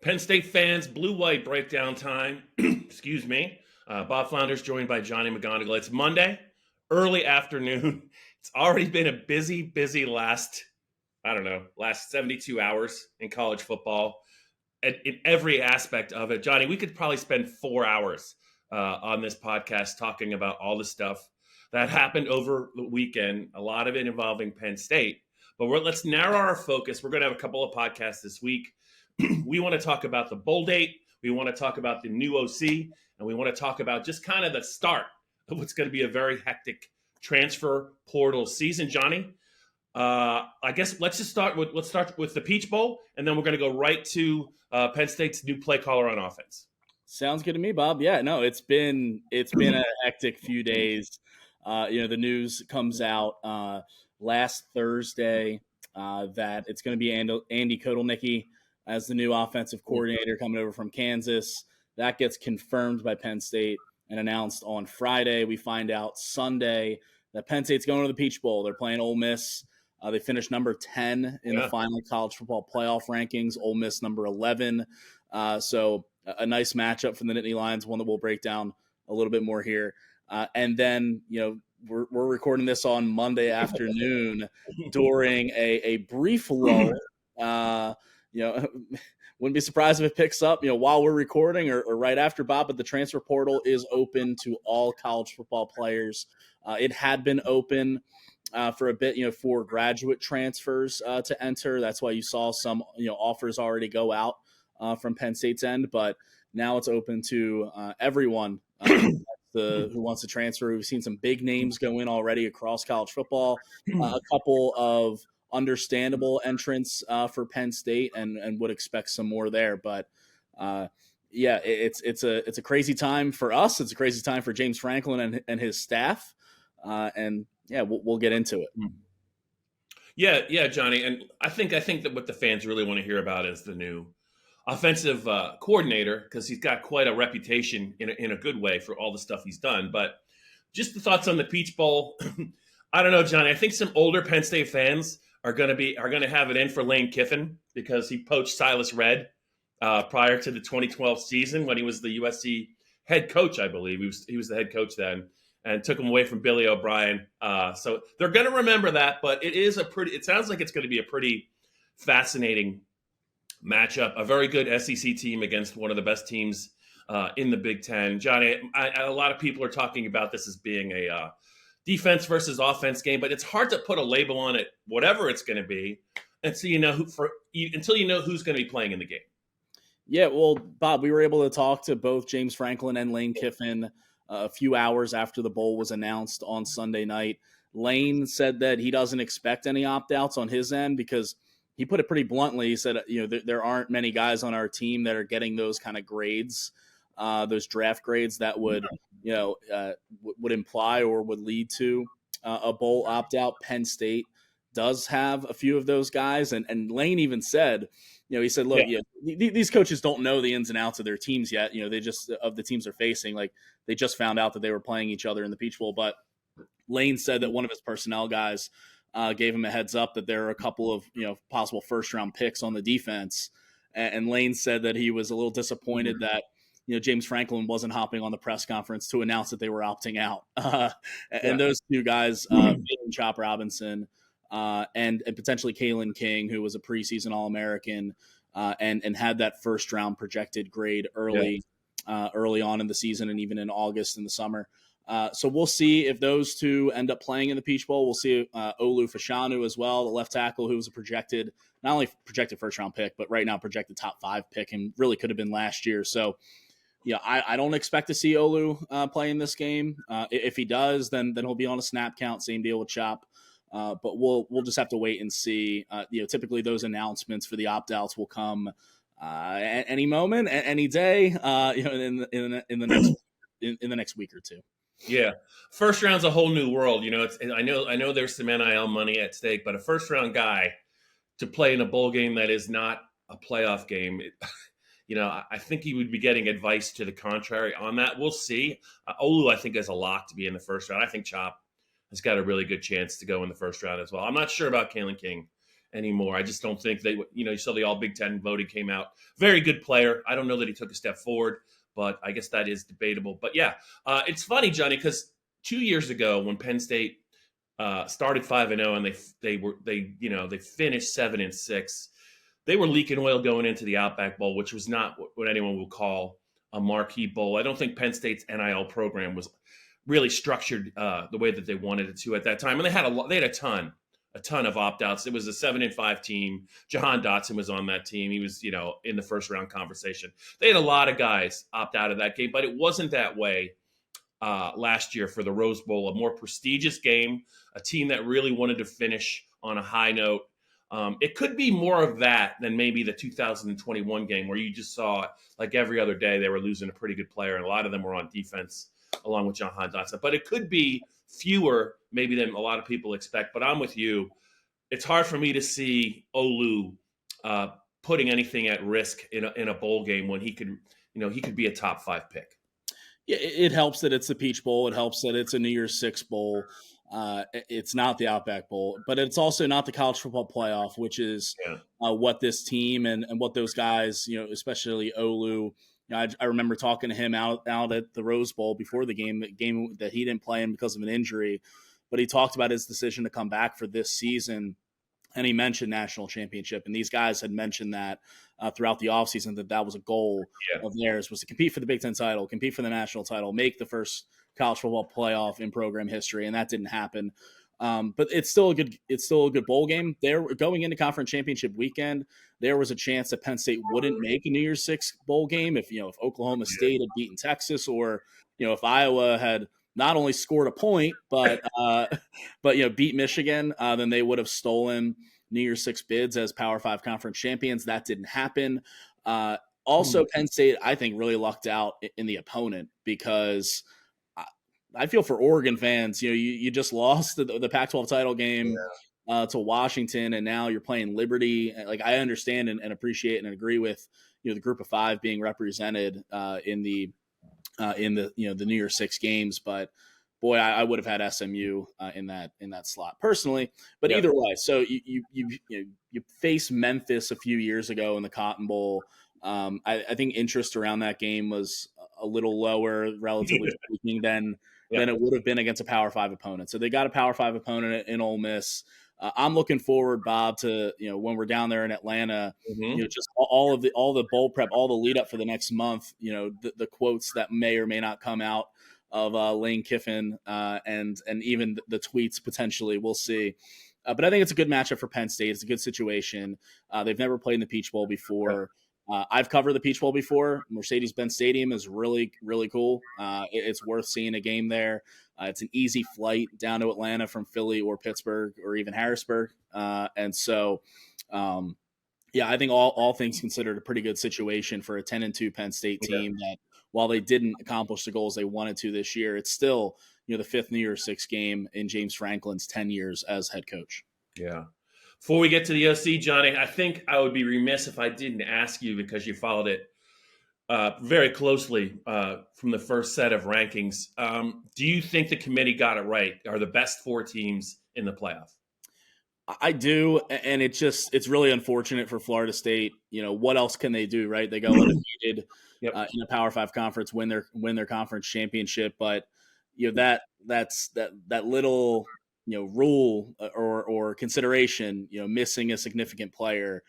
Penn State fans, blue-white breakdown time. Excuse me. Bob Flounders joined by Johnny McGonigal. It's Monday, early afternoon. It's already been a busy last 72 hours in college football in every aspect of it. Johnny, we could probably spend 4 hours on this podcast talking about all the stuff that happened over the weekend, a lot of it involving Penn State. But let's narrow our focus. We're going to have a couple of podcasts this week. We want to talk about the bowl date. We want to talk about the new OC, and we want to talk about just kind of the start of what's going to be a very hectic transfer portal season. Johnny, I guess let's start with the Peach Bowl, and then we're going to go right to Penn State's new play caller on offense. Sounds good to me, Bob. Yeah, no, it's been a hectic few days. The news comes out last Thursday that it's going to be Andy Kotelnicki as the new offensive coordinator coming over from Kansas. That gets confirmed by Penn State and announced on Friday. We find out Sunday that Penn State's going to the Peach Bowl. They're playing Ole Miss. They finished number 10 in the final college football playoff rankings. Ole Miss number 11. So a nice matchup for the Nittany Lions, one that we'll break down a little bit more here. And then, we're recording this on Monday afternoon during a brief lull. Wouldn't be surprised if it picks up, while we're recording or right after, Bob, but the transfer portal is open to all college football players. It had been open for a bit, for graduate transfers to enter. That's why you saw some, offers already go out from Penn State's end, but now it's open to everyone who wants to transfer. We've seen some big names go in already across college football, a couple of understandable entrants for Penn State, and would expect some more there. But it's a crazy time for us. It's a crazy time for James Franklin and his staff. We'll get into it. Yeah, Johnny. And I think that what the fans really want to hear about is the new offensive coordinator, because he's got quite a reputation in a good way for all the stuff he's done. But just the thoughts on the Peach Bowl. I don't know, Johnny. I think some older Penn State fans are going to have it in for Lane Kiffin because he poached Silas Redd prior to the 2012 season when he was the USC head coach, I believe. He was the head coach then, and took him away from Billy O'Brien. So they're going to remember that, but it sounds like it's going to be a pretty fascinating matchup, a very good SEC team against one of the best teams in the Big Ten. Johnny, a lot of people are talking about this as being a defense versus offense game, but it's hard to put a label on it, whatever it's going to be, until you know who's going to be playing in the game. Yeah, well, Bob, we were able to talk to both James Franklin and Lane Kiffin a few hours after the bowl was announced on Sunday night. Lane said that he doesn't expect any opt-outs on his end because he put it pretty bluntly. He said, there aren't many guys on our team that are getting those kind of grades, those draft grades that would imply or would lead to a bowl opt-out. Penn State does have a few of those guys. And Lane even said, he said, look, these coaches don't know the ins and outs of their teams yet. They just, of the teams they're facing, like they just found out that they were playing each other in the Peach Bowl. But Lane said that one of his personnel guys gave him a heads up that there are a couple of, possible first-round picks on the defense. And Lane said that he was a little disappointed that, James Franklin wasn't hopping on the press conference to announce that they were opting out. And those two guys, Chop Robinson and potentially Kalen King, who was a preseason All-American and had that first-round projected grade early on in the season and even in August in the summer. So we'll see if those two end up playing in the Peach Bowl. We'll see Olu Fashanu as well, the left tackle who was not only projected first-round pick, but right now projected top 5 pick and really could have been last year. So, I don't expect to see Olu play in this game. If he does, then he'll be on a snap count, same deal with Chop. But we'll just have to wait and see. Typically those announcements for the opt-outs will come at any moment, any day, in the next week or two. Yeah, first round's a whole new world. I know there's some NIL money at stake, but a first round guy to play in a bowl game that is not a playoff game, I think he would be getting advice to the contrary on that. We'll see. Olu, I think, is a lock to be in the first round. I think Chop has got a really good chance to go in the first round as well. I'm not sure about Kalen King anymore. I just don't think they, you saw the All Big Ten voting came out. Very good player. I don't know that he took a step forward, but I guess that is debatable. But yeah, it's funny, Johnny, because 2 years ago when Penn State started 5-0 and they finished 7-6, they were leaking oil going into the Outback Bowl, which was not what anyone would call a marquee bowl. I don't think Penn State's NIL program was really structured the way that they wanted it to at that time, and they had a ton of opt-outs. It was a 7-5 team. Jahan Dotson was on that team. He was, in the first round conversation. They had a lot of guys opt out of that game, but it wasn't that way last year for the Rose Bowl, a more prestigious game, a team that really wanted to finish on a high note. It could be more of that than maybe the 2021 game where you just saw, like every other day, they were losing a pretty good player, and a lot of them were on defense along with Jahan Dotson. But it could be fewer maybe than a lot of people expect. But I'm with you. It's hard for me to see Olu putting anything at risk in a bowl game when he could be a top 5 pick. Yeah, it helps that it's the Peach Bowl. It helps that it's a New Year's Six Bowl. It's not the Outback Bowl, but it's also not the College Football Playoff, which is what this team and what those guys, especially Olu. I remember talking to him out at the Rose Bowl before the game that he didn't play in because of an injury, but he talked about his decision to come back for this season, and he mentioned national championship, and these guys had mentioned that throughout the offseason that was a goal of theirs, was to compete for the Big Ten title, compete for the national title, make the first College Football Playoff in program history, and that didn't happen. But it's still a good bowl game. They're going into conference championship weekend. There was a chance that Penn State wouldn't make a New Year's Six bowl game if Oklahoma State had beaten Texas, or if Iowa had not only scored a point but beat Michigan, then they would have stolen New Year's Six bids as Power 5 conference champions. That didn't happen. Also, Penn State, I think, really lucked out in the opponent, because I feel for Oregon fans. You just lost the Pac-12 title game to Washington, and now you're playing Liberty. Like, I understand and appreciate and agree with the Group of 5 being represented in the New Year's Six games, but boy, I would have had SMU in that slot personally. But either way, so you face Memphis a few years ago in the Cotton Bowl. I think interest around that game was a little lower, relatively speaking, than it would have been against a Power 5 opponent. So they got a Power 5 opponent in Ole Miss. I'm looking forward, Bob, to when we're down there in Atlanta, just all the bowl prep, all the lead up for the next month. The quotes that may or may not come out of Lane Kiffin and even the tweets potentially. We'll see. But I think it's a good matchup for Penn State. It's a good situation. They've never played in the Peach Bowl before. I've covered the Peach Bowl before. Mercedes-Benz Stadium is really, really cool. It's worth seeing a game there. It's an easy flight down to Atlanta from Philly or Pittsburgh or even Harrisburg. And so, I think all things considered, a pretty good situation for a 10-2 Penn State team that, while they didn't accomplish the goals they wanted to this year, it's still the 5th New Year's Six game in James Franklin's 10 years as head coach. Yeah. Before we get to the OC, Johnny, I think I would be remiss if I didn't ask you, because you followed it very closely from the first set of rankings. Do you think the committee got it right? Are the best 4 teams in the playoff? I do, and it's really unfortunate for Florida State. What else can they do, right? They go undefeated in a Power 5 conference, win their conference championship, but that's that little rule or consideration, missing a significant player.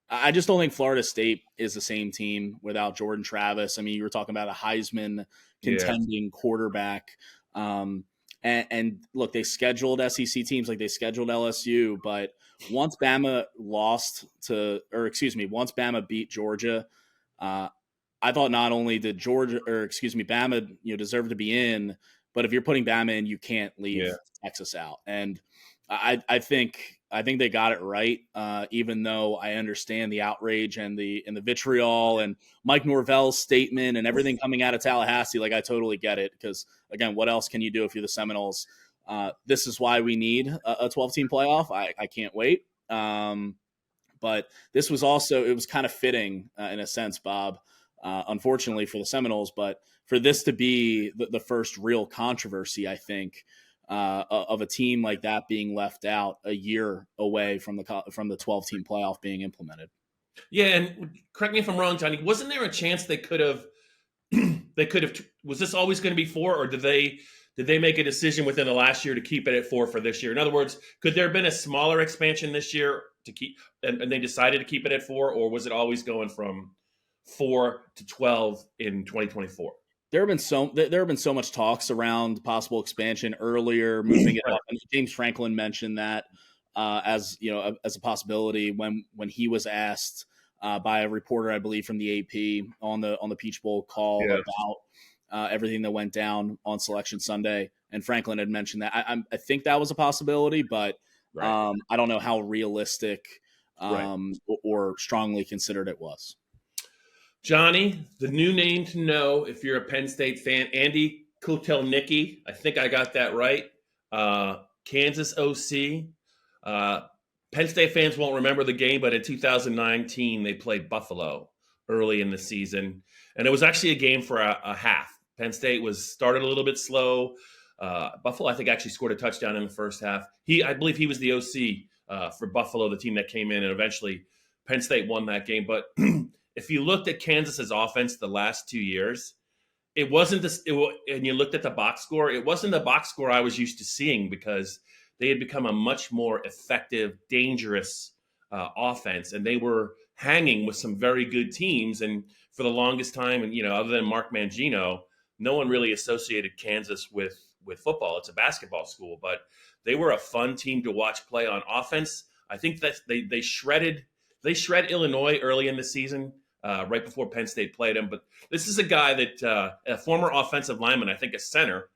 I just don't think Florida State is the same team without Jordan Travis. I mean, you were talking about a Heisman contending quarterback. And look, they scheduled SEC teams like they scheduled LSU, but once Bama beat Georgia, I thought not only did Bama deserve to be in, but if you're putting Bama in, you can't leave Texas out. And I think they got it right, even though I understand the outrage and the vitriol and Mike Norvell's statement and everything coming out of Tallahassee. Like, I totally get it, because again, what else can you do if you're the Seminoles? This is why we need a 12-team playoff. I can't wait. But this was it was kind of fitting in a sense, Bob, unfortunately for the Seminoles, but for this to be the first real controversy, I think, of a team like that being left out a year away from the 12-team playoff being implemented. Yeah, and correct me if I'm wrong, Johnny. Wasn't there a chance they could have? They could have. Was this always going to be 4, or did they make a decision within the last year to keep it at 4 for this year? In other words, could there have been a smaller expansion this year to keep, and they decided to keep it at 4, or was it always going from 4 to 12 in 2024? There have been so much talks around possible expansion earlier, moving it up. And James Franklin mentioned that as a possibility when he was asked by a reporter, I believe, from the AP on the Peach Bowl call about everything that went down on Selection Sunday. And Franklin had mentioned that. I think that was a possibility, but I don't know how realistic or strongly considered it was. Johnny, the new name to know if you're a Penn State fan, Andy Kotelnicki. I think I got that right. Kansas OC. Penn State fans won't remember the game, but in 2019, they played Buffalo early in the season. And it was actually a game for a half. Penn State started a little bit slow. Buffalo, I think, actually scored a touchdown in the first half. I believe he was the OC for Buffalo, the team that came in, and eventually Penn State won that game. But if you looked at Kansas's offense the last 2 years, it wasn't this. And you looked at the box score, it wasn't the box score I was used to seeing, because they had become a much more effective, dangerous offense, and they were hanging with some very good teams. And for the longest time, and other than Mark Mangino, no one really associated Kansas with football. It's a basketball school, but they were a fun team to watch play on offense. I think that they shred Illinois early in the season, right before Penn State played him. But this is a guy that a former offensive lineman, I think a center,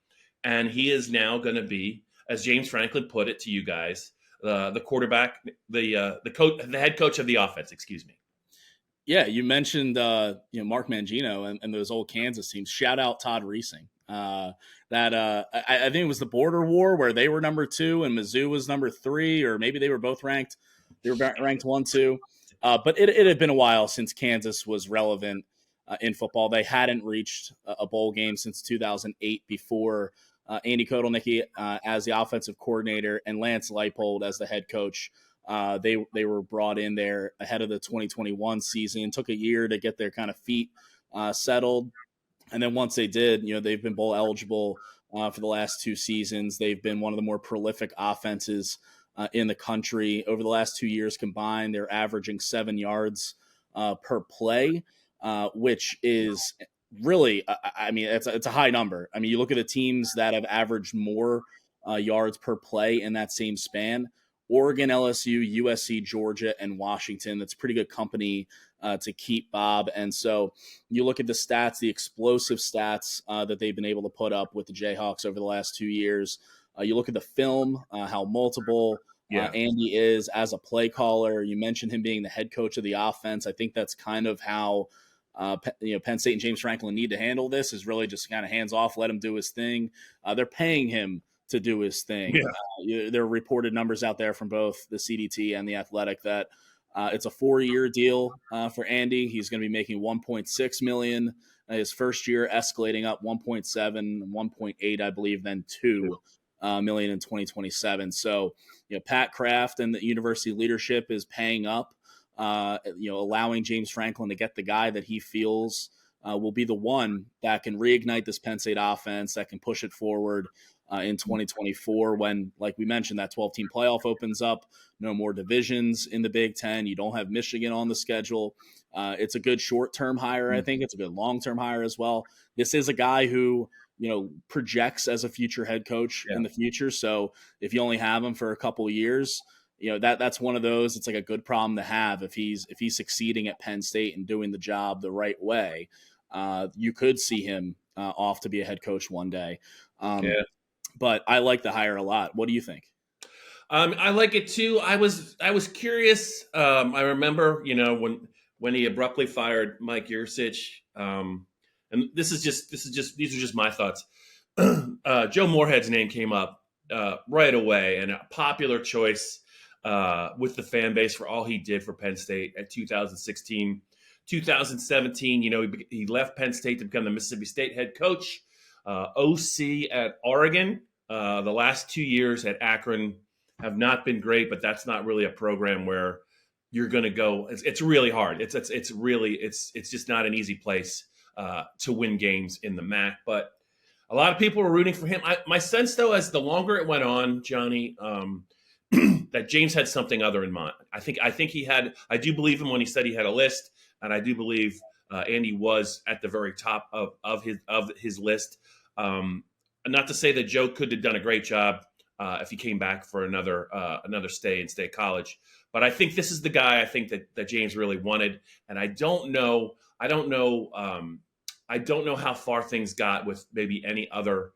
and he is now going to be, as James Franklin put it to you guys, the quarterback, the head coach of the offense. Excuse me. Yeah, you mentioned Mark Mangino and those old Kansas teams. Shout out Todd Reesing. I think it was the border war where they were number 2 and Mizzou was number 3, or maybe they were both ranked. They were ranked 1, 2. But it had been a while since Kansas was relevant in football. They hadn't reached a bowl game since 2008 before Andy Kotelnicki as the offensive coordinator and Lance Leipold as the head coach. They were brought in there ahead of the 2021 season. It took a year to get their kind of feet settled. And then once they did, they've been bowl eligible for the last 2 seasons. They've been one of the more prolific offenses in the country. Over the last 2 years combined, they're averaging 7 yards per play, which is really, it's a high number. I mean, you look at the teams that have averaged more yards per play in that same span: Oregon, LSU, USC, Georgia, and Washington. That's pretty good company to keep, Bob. And so you look at the stats, the explosive stats that they've been able to put up with the Jayhawks over the last 2 years. You look at the film, how multiple Andy is as a play caller. You mentioned him being the head coach of the offense. I think that's kind of how Penn State and James Franklin need to handle this, is really just kind of hands off, let him do his thing. They're paying him to do his thing. There are reported numbers out there from both the CDT and the Athletic that it's a 4-year deal for Andy. He's going to be making $1.6 million his first year, escalating up 1.7, 1.8, I believe, then $2 million in 2027. So, Pat Kraft and the university leadership is paying up, allowing James Franklin to get the guy that he feels will be the one that can reignite this Penn State offense, that can push it forward in 2024 when, like we mentioned, that 12-team playoff opens up. No more divisions in the Big Ten. You don't have Michigan on the schedule. It's a good short-term hire, I think. It's a good long-term hire as well. This is a guy who, projects as a future head coach in the future. So if you only have him for a couple of years, that's one of those. It's like a good problem to have if he's succeeding at Penn State and doing the job the right way. You could see him off to be a head coach one day. But I like the hire a lot. What do you think? I like it too. I was curious. I remember, when he abruptly fired Mike Yurcich, and these are just my thoughts. Joe Moorhead's name came up right away, and a popular choice with the fan base for all he did for Penn State at 2016, 2017. He left Penn State to become the Mississippi State head coach. OC at Oregon, The last 2 years at Akron have not been great, but that's not really a program where you're going to go. It's really hard. It's just not an easy place to win games in the MAC. But a lot of people were rooting for him. My sense, though, as the longer it went on, Johnny, that James had something other in mind. I think he had. I do believe him when he said he had a list, and I do believe Andy was at the very top of his list. Not to say that Joe could have done a great job if he came back for another stay in State College, but I think this is the guy I think that James really wanted, and I don't know how far things got with maybe any other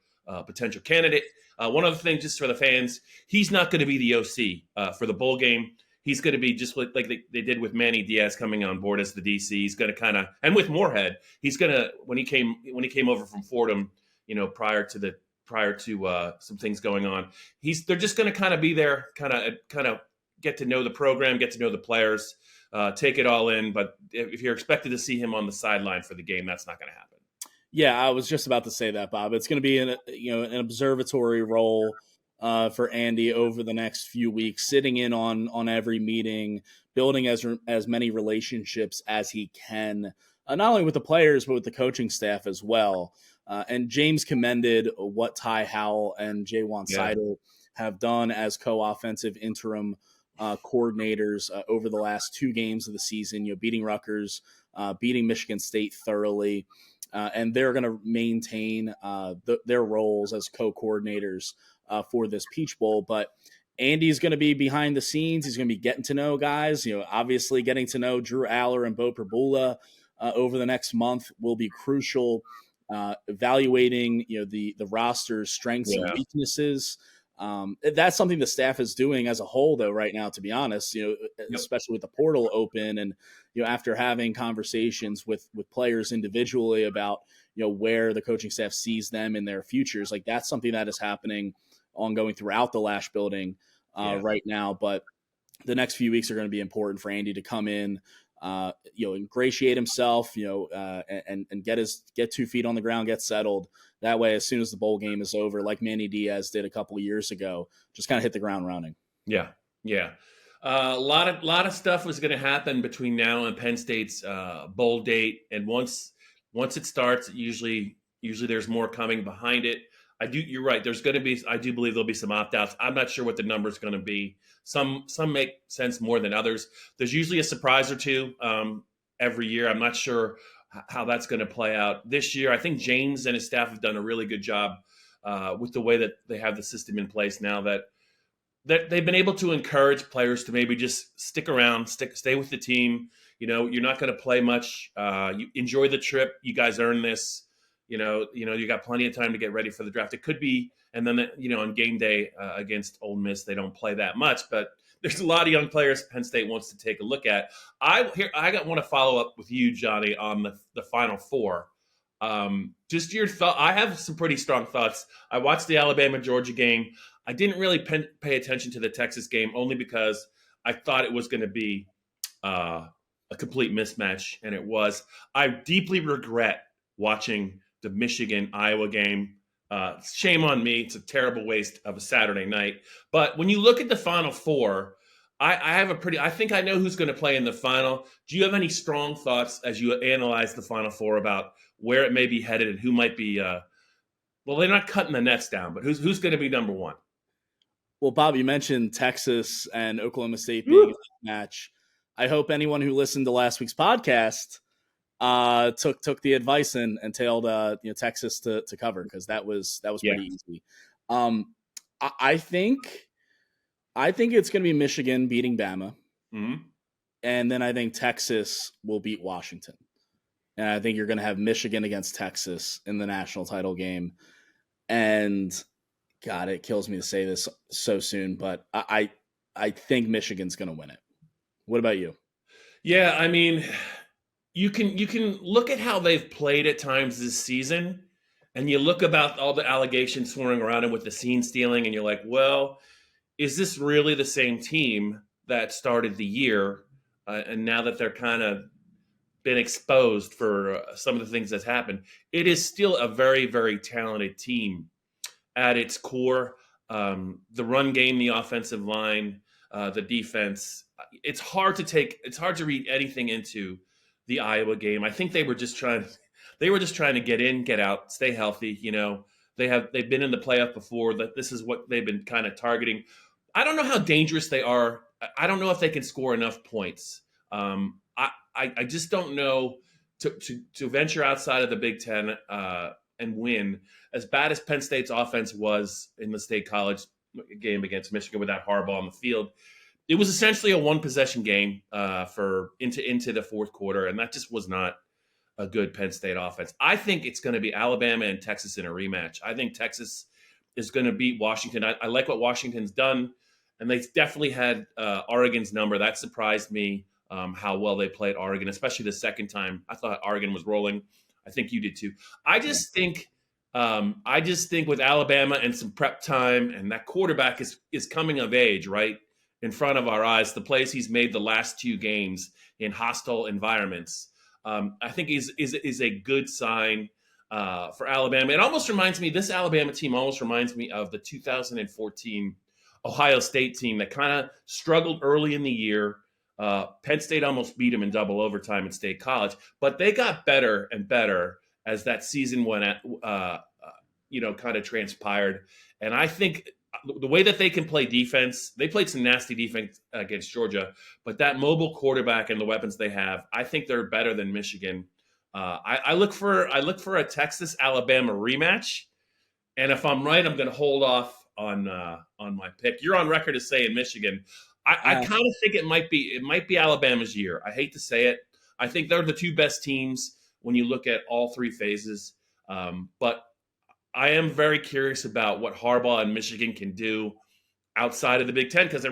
potential candidate. One other thing, just for the fans, he's not going to be the OC for the bowl game. He's going to be just like they did with Manny Diaz coming on board as the DC. He's going to kind of, and with Moorhead, he's going to when he came over from Fordham, prior to some things going on, they're just going to kind of be there, kind of get to know the program, get to know the players, take it all in. But if you're expected to see him on the sideline for the game, that's not going to happen. Yeah, I was just about to say that, Bob. It's going to be an observatory role for Andy over the next few weeks, sitting in on every meeting, building as many relationships as he can, not only with the players but with the coaching staff as well. And James commended what Ty Howell and Jaywan Seidel have done as co-offensive interim coordinators over the last 2 games of the season. Beating Rutgers, beating Michigan State thoroughly. And they're going to maintain their roles as co-coordinators for this Peach Bowl. But Andy's going to be behind the scenes. He's going to be getting to know guys. Obviously getting to know Drew Aller and Bo Perbula over the next month will be crucial. Evaluating the roster's strengths and weaknesses. That's something the staff is doing as a whole, though, right now, to be honest, especially with the portal open and, after having conversations with players individually about, where the coaching staff sees them in their futures. Like, that's something that is happening ongoing throughout the Lash building right now. But the next few weeks are going to be important for Andy to come in, ingratiate himself, and get 2 feet on the ground, get settled. That way, as soon as the bowl game is over, like Manny Diaz did a couple of years ago, just kind of hit the ground running. Yeah. A lot of stuff was going to happen between now and Penn State's bowl date, and once it starts, usually there's more coming behind it. You're right. I do believe there'll be some opt-outs. I'm not sure what the number's going to be. Some make sense more than others. There's usually a surprise or two every year. I'm not sure how that's going to play out this year. I think James and his staff have done a really good job with the way that they have the system in place now, that they've been able to encourage players to maybe just stick around, stay with the team. You're not going to play much. You enjoy the trip. You guys earn this. You got plenty of time to get ready for the draft. It could be, and then on game day against Ole Miss, they don't play that much, but there's a lot of young players Penn State wants to take a look at. I want to follow up with you, Johnny, on the Final Four. Just your thought. I have some pretty strong thoughts. I watched the Alabama-Georgia game. I didn't really pay attention to the Texas game, only because I thought it was going to be a complete mismatch, and it was. I deeply regret watching the Michigan-Iowa game. Shame on me. It's a terrible waste of a Saturday night. But when you look at the Final Four, I think I know who's going to play in the final. Do you have any strong thoughts as you analyze the Final Four about where it may be headed and who might be they're not cutting the nets down, but who's going to be number one? Well, Bob, you mentioned Texas and Oklahoma State being a match. I hope anyone who listened to last week's podcast took the advice and tailed Texas to cover, because that was pretty easy. I think it's going to be Michigan beating Bama, and then I think Texas will beat Washington, and I think you're going to have Michigan against Texas in the national title game. And God, it kills me to say this so soon, but I think Michigan's going to win it. What about you? Yeah, I mean, you can look at how they've played at times this season, and you look about all the allegations swirling around it with the scene stealing, and you're like, well, is this really the same team that started the year? And now that they're kind of been exposed for some of the things that's happened, it is still a very, very talented team. at its core. The run game, the offensive line, the defense. It's hard to read anything into the Iowa game. I think they were just trying to get in, get out, stay healthy. They've been in the playoff before. That this is what they've been kind of targeting. I don't know how dangerous they are. I don't know if they can score enough points. I just don't know to venture outside of the Big Ten and win. As bad as Penn State's offense was in the state college game against Michigan without Harbaugh on the field, it was essentially a one possession game for into the fourth quarter, and that just was not a good Penn State offense. I think it's going to be Alabama and Texas in a rematch. I think Texas is going to beat Washington. I like what Washington's done, and they definitely had Oregon's number. That surprised me how well they played Oregon, especially the second time. I thought Oregon was rolling. I think you did too. I just think with Alabama and some prep time, and that quarterback is coming of age, right? In front of our eyes, the plays he's made the last two games in hostile environments, I think is a good sign for Alabama. It almost reminds me, this Alabama team almost reminds me of the 2014 Ohio State team that kind of struggled early in the year. Penn State almost beat them in double overtime at State College, but they got better and better as that season went kind of transpired. And I think the way that they can play defense, they played some nasty defense against Georgia, but that mobile quarterback and the weapons they have, I think they're better than Michigan. I look for a Texas Alabama rematch, and if I'm right, I'm going to hold off on my pick. You're on record as saying Michigan. I kind of think it might be Alabama's year. I hate to say it. I think they're the two best teams when you look at all three phases, but I am very curious about what Harbaugh and Michigan can do outside of the Big Ten, because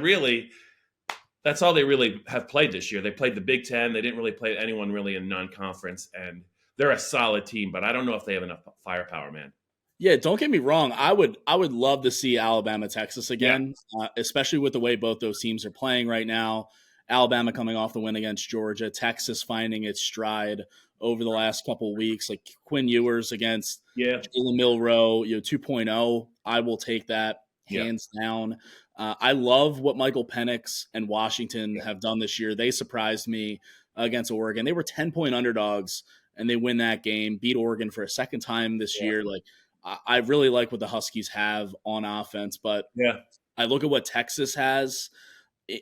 that's all they really have played this year. They played the Big Ten. They didn't really play anyone really in non-conference, and they're a solid team, but I don't know if they have enough firepower, man. Yeah, don't get me wrong. I would love to see Alabama, Texas again, especially with the way both those teams are playing right now. Alabama coming off the win against Georgia, Texas finding its stride over the last couple of weeks, like Quinn Ewers against Jalen Milroe, 2.0. I will take that hands down. I love what Michael Penix and Washington have done this year. They surprised me against Oregon. They were 10-point underdogs, and they win that game, beat Oregon for a second time this year. Like, I really like what the Huskies have on offense, but I look at what Texas has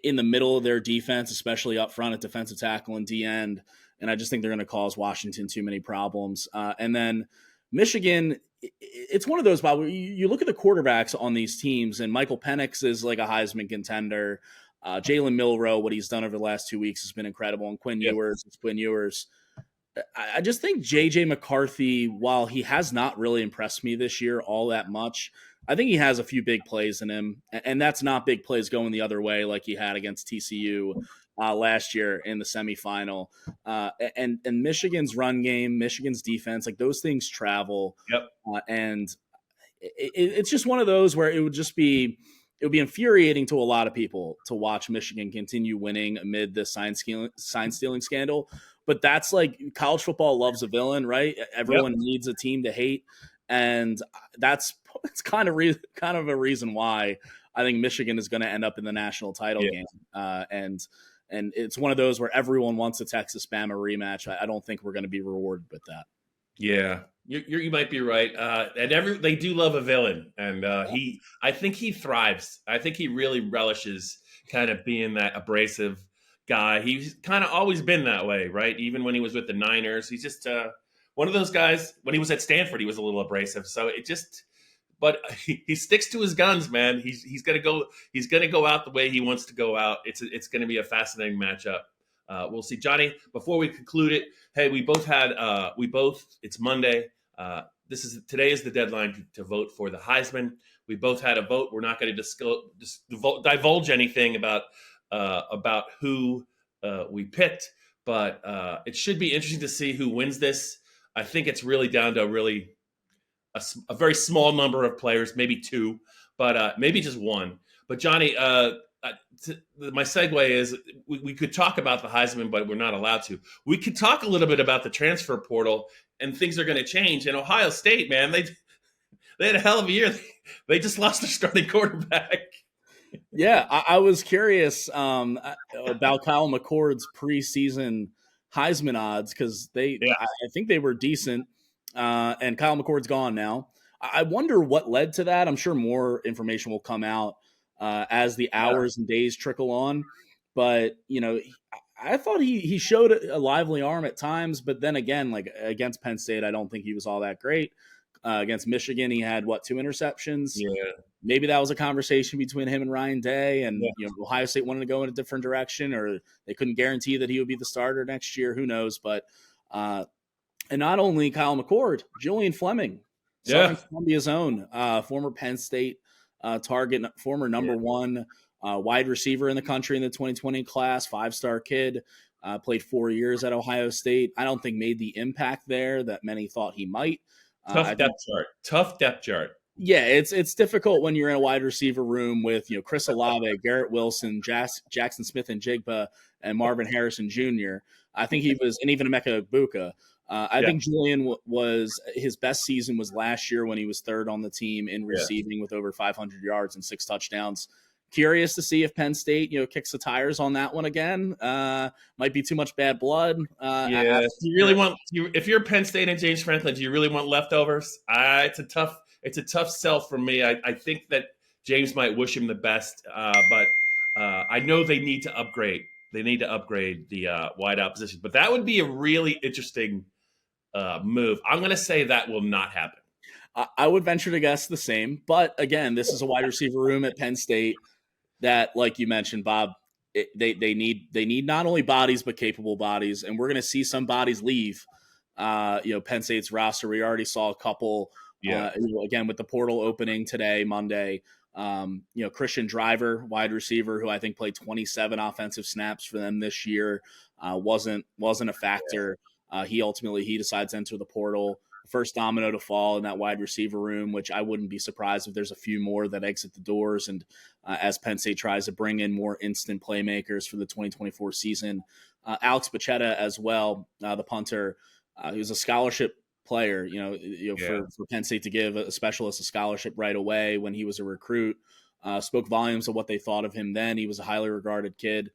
in the middle of their defense, especially up front at defensive tackle and D end, and I just think they're going to cause Washington too many problems. And then Michigan, it's one of those, Bob, you look at the quarterbacks on these teams, and Michael Penix is like a Heisman contender. Jalen Milroe, what he's done over the last 2 weeks has been incredible, and Quinn Ewers is Quinn Ewers. I just think J.J. McCarthy, while he has not really impressed me this year all that much, I think he has a few big plays in him, and that's not big plays going the other way like he had against TCU last year in the semifinal. And Michigan's run game, Michigan's defense, like those things travel. And it's just one of those where it would be infuriating to a lot of people to watch Michigan continue winning amid the sign stealing scandal. But that's like college football loves a villain, right? Everyone needs a team to hate. And it's kind of a reason why I think Michigan is going to end up in the national title game. And it's one of those where everyone wants a Texas Bama rematch. I don't think we're going to be rewarded with that. Yeah, you might be right. And they do love a villain, and I think he thrives. I think he really relishes kind of being that abrasive guy. He's kind of always been that way, right? Even when he was with the Niners, he's just one of those guys. When he was at Stanford, he was a little abrasive. So but he sticks to his guns, man. He's gonna go. He's gonna go out the way he wants to go out. It's gonna be a fascinating matchup. We'll see, Johnny. Before we conclude it, hey, it's Monday. Today is the deadline to vote for the Heisman. We both had a vote. We're not going to divulge anything about who we picked, but it should be interesting to see who wins this. I think it's really down to a very small number of players, maybe two, but maybe just one. But Johnny, my segue is we could talk about the Heisman, but we're not allowed to. We could talk a little bit about the transfer portal, and things are going to change. And Ohio State, man, They had a hell of a year. They just lost their starting quarterback. Yeah, I was curious about Kyle McCord's preseason Heisman odds because Yeah, I think they were decent, and Kyle McCord's gone now. I wonder what led to that. I'm sure more information will come out as the yeah, hours and days trickle on. But I thought he showed a lively arm at times, but then again, like against Penn State, I don't think he was all that great. Against Michigan, he had 2 interceptions. yeah, Maybe that was a conversation between him and Ryan Day, and yeah. Ohio State wanted to go in a different direction, or they couldn't guarantee that he would be the starter next year. Who knows? But and not only Kyle McCord, Julian Fleming, Southern Yeah. Columbia's own, former Penn State target, former number one wide receiver in the country in the 2020 class, 5-star kid, played 4 years at Ohio State. I don't think made the impact there that many thought he might. Tough depth chart. Tough depth chart. Yeah, it's difficult when you're in a wide receiver room with Chris Olave, Garrett Wilson, Jackson Smith and Jigba, and Marvin Harrison Jr. I think he was, and even Emeka Egbuka. I think Julian was his best season was last year when he was third on the team in receiving with over 500 yards and 6 touchdowns. Curious to see if Penn State kicks the tires on that one again. Might be too much bad blood. Yeah, you really want if you're Penn State and James Franklin, do you really want leftovers? It's a tough sell for me. I think that James might wish him the best, but I know they need to upgrade. They need to upgrade the wideout position, but that would be a really interesting move. I'm going to say that will not happen. I would venture to guess the same, but again, this is a wide receiver room at Penn State that, like you mentioned, Bob, they need not only bodies but capable bodies, and we're going to see some bodies leave. Penn State's roster. We already saw a couple. Again, with the portal opening today, Monday. Christian Driver, wide receiver, who I think played 27 offensive snaps for them this year, wasn't a factor. He decides to enter the portal. First domino to fall in that wide receiver room, which I wouldn't be surprised if there's a few more that exit the doors. And as Penn State tries to bring in more instant playmakers for the 2024 season, Alex Bacchetta as well, the punter, he was a scholarship player, for Penn State to give a specialist a scholarship right away when he was a recruit, spoke volumes of what they thought of him then. He was a highly regarded kid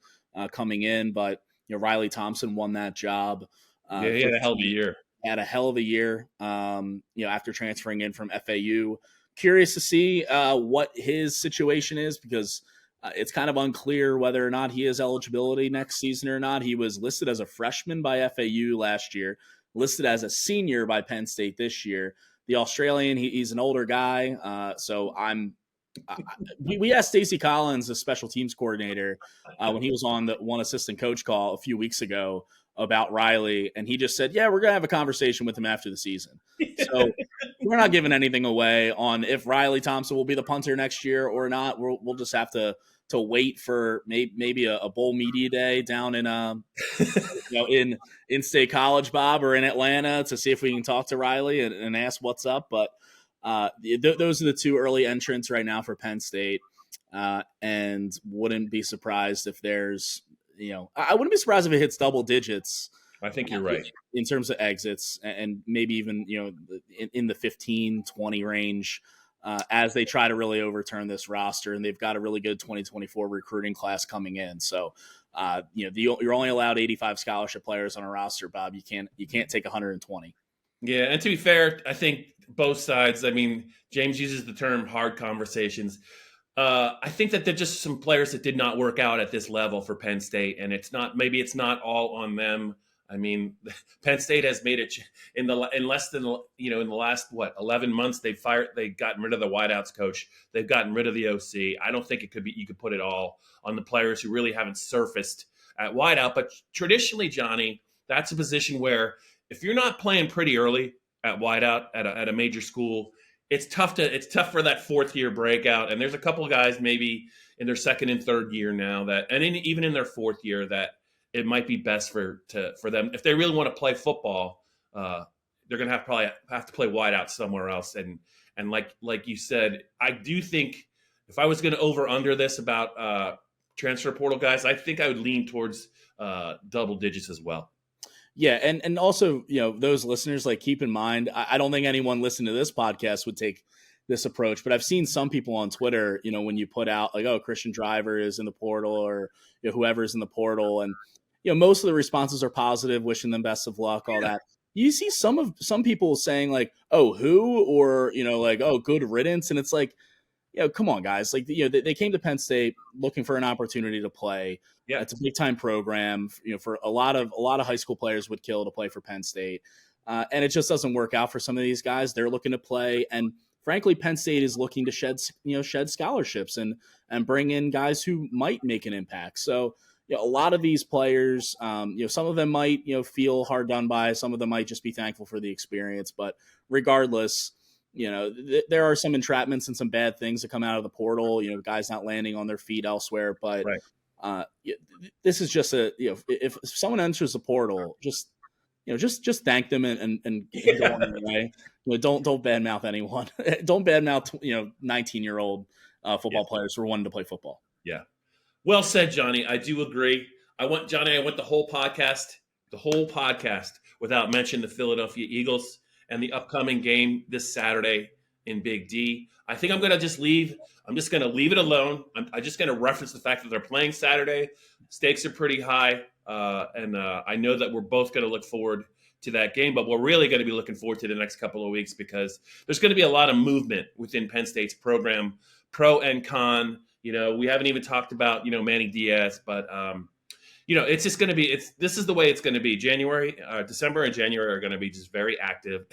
coming in, but Riley Thompson won that job. He had a hell of a year. After transferring in from FAU. Curious to see what his situation is because it's kind of unclear whether or not he has eligibility next season or not. He was listed as a freshman by FAU last year, listed as a senior by Penn State this year. The Australian, he's an older guy, so we asked Stacey Collins, the special teams coordinator, when he was on the one assistant coach call a few weeks ago about Riley, and he just said, yeah, we're going to have a conversation with him after the season. So we're not giving anything away on if Riley Thompson will be the punter next year or not. We'll just have to wait for maybe a bowl media day down in in State College, Bob, or in Atlanta to see if we can talk to Riley and ask what's up. But those are the two early entrants right now for Penn State, and wouldn't be surprised if there's I wouldn't be surprised if it hits double digits. I think you're right in terms of exits, and maybe even in the 15-20 range as they try to really overturn this roster. And they've got a really good 2024 recruiting class coming in. So you're only allowed 85 scholarship players on a roster, Bob. You can't take 120. Yeah, and to be fair, I think both sides. I mean, James uses the term hard conversations. I think that there's just some players that did not work out at this level for Penn State, and it's not all on them. I mean, Penn State has made it in less than in the last 11 months. They've gotten rid of the wideouts coach. They've gotten rid of the OC. I don't think you could put it all on the players who really haven't surfaced at wideout. But traditionally, Johnny, that's a position where if you're not playing pretty early at wideout at a major school, it's tough for that fourth year breakout. And there's a couple of guys maybe in their second and third year now even in their fourth year that it might be best for them if they really want to play football. They're going to probably have to play wideout somewhere else. And like you said, I do think if I was going to over under this about transfer portal guys, I think I would lean towards double digits as well. Yeah, and also, those listeners, keep in mind, I don't think anyone listening to this podcast would take this approach. But I've seen some people on Twitter, when you put out like, oh, Christian Driver is in the portal, or whoever's in the portal, and most of the responses are positive, wishing them best of luck, all that. You see some people saying like, oh, who, or like, oh, good riddance, and it's like, come on, guys. Like, they came to Penn State looking for an opportunity to play. Yeah, it's a big time program. For a lot of high school players would kill to play for Penn State, and it just doesn't work out for some of these guys. They're looking to play, and frankly, Penn State is looking to shed scholarships and bring in guys who might make an impact. So, a lot of these players, some of them might feel hard done by. Some of them might just be thankful for the experience. But regardless, there are some entrapments and some bad things that come out of the portal. Guys not landing on their feet elsewhere. But this is just if someone enters the portal, just thank them and go on their way. Don't badmouth anyone. Don't badmouth 19-year-old football players who are wanting to play football. Yeah. Well said, Johnny. I do agree. I went the whole podcast without mentioning the Philadelphia Eagles and the upcoming game this Saturday in Big D. I think I'm going to leave it alone. I'm just going to reference the fact that they're playing Saturday. Stakes are pretty high. And I know that we're both going to look forward to that game, but we're really going to be looking forward to the next couple of weeks because there's going to be a lot of movement within Penn State's program, pro and con. We haven't even talked about, Manny Diaz, but, it's just going to be, this is the way it's going to be. December and January are going to be just very active.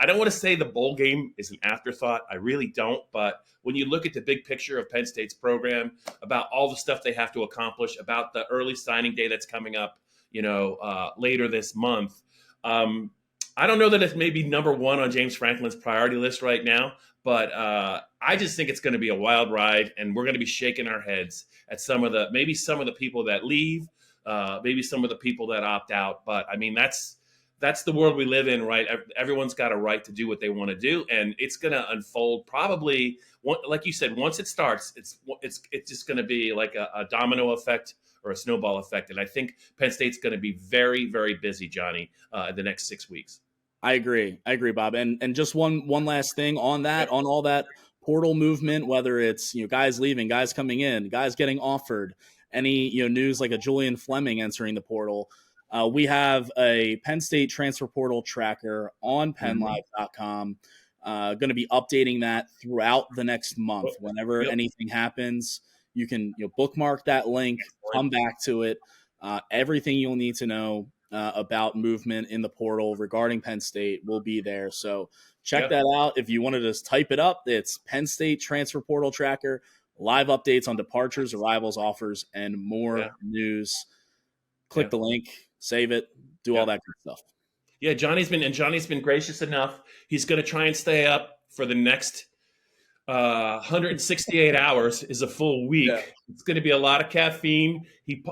I don't want to say the bowl game is an afterthought. I really don't. But when you look at the big picture of Penn State's program, about all the stuff they have to accomplish, about the early signing day that's coming up, later this month, I don't know that it's maybe number one on James Franklin's priority list right now, but I just think it's going to be a wild ride, and we're going to be shaking our heads at some of the people that leave, maybe some of the people that opt out. But I mean, that's the world we live in, right? Everyone's got a right to do what they want to do, and it's going to unfold probably, like you said, once it starts, it's just going to be like a domino effect or a snowball effect. And I think Penn State's going to be very, very busy, Johnny, in the next 6 weeks. I agree, Bob. And just one last thing on that, on all that portal movement, whether it's guys leaving, guys coming in, guys getting offered, any news like a Julian Fleming entering the portal. We have a Penn State transfer portal tracker on PennLive.com. Going to be updating that throughout the next month. Whenever anything happens, you can bookmark that link, come back to it. Everything you'll need to know about movement in the portal regarding Penn State will be there. So check that out. If you wanted to type it up, it's Penn State Transfer Portal Tracker, live updates on departures, arrivals, offers, and more news. Click the link, save it, do all that good stuff. Yeah, Johnny's been gracious enough. He's going to try and stay up for the next 168 hours is a full week. Yeah. It's going to be a lot of caffeine.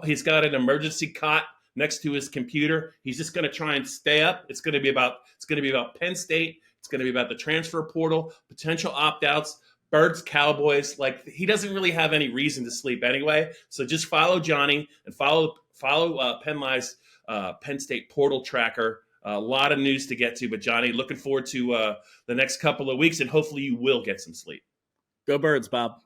He's got an emergency cot next to his computer. He's just going to try and stay up. It's going to be about Penn State. It's going to be about the transfer portal, potential opt-outs, Birds, Cowboys. Like, he doesn't really have any reason to sleep anyway. So just follow Johnny and follow PennLive's Penn State portal tracker. A lot of news to get to, but Johnny, looking forward to the next couple of weeks, and hopefully you will get some sleep. Go Birds, Bob.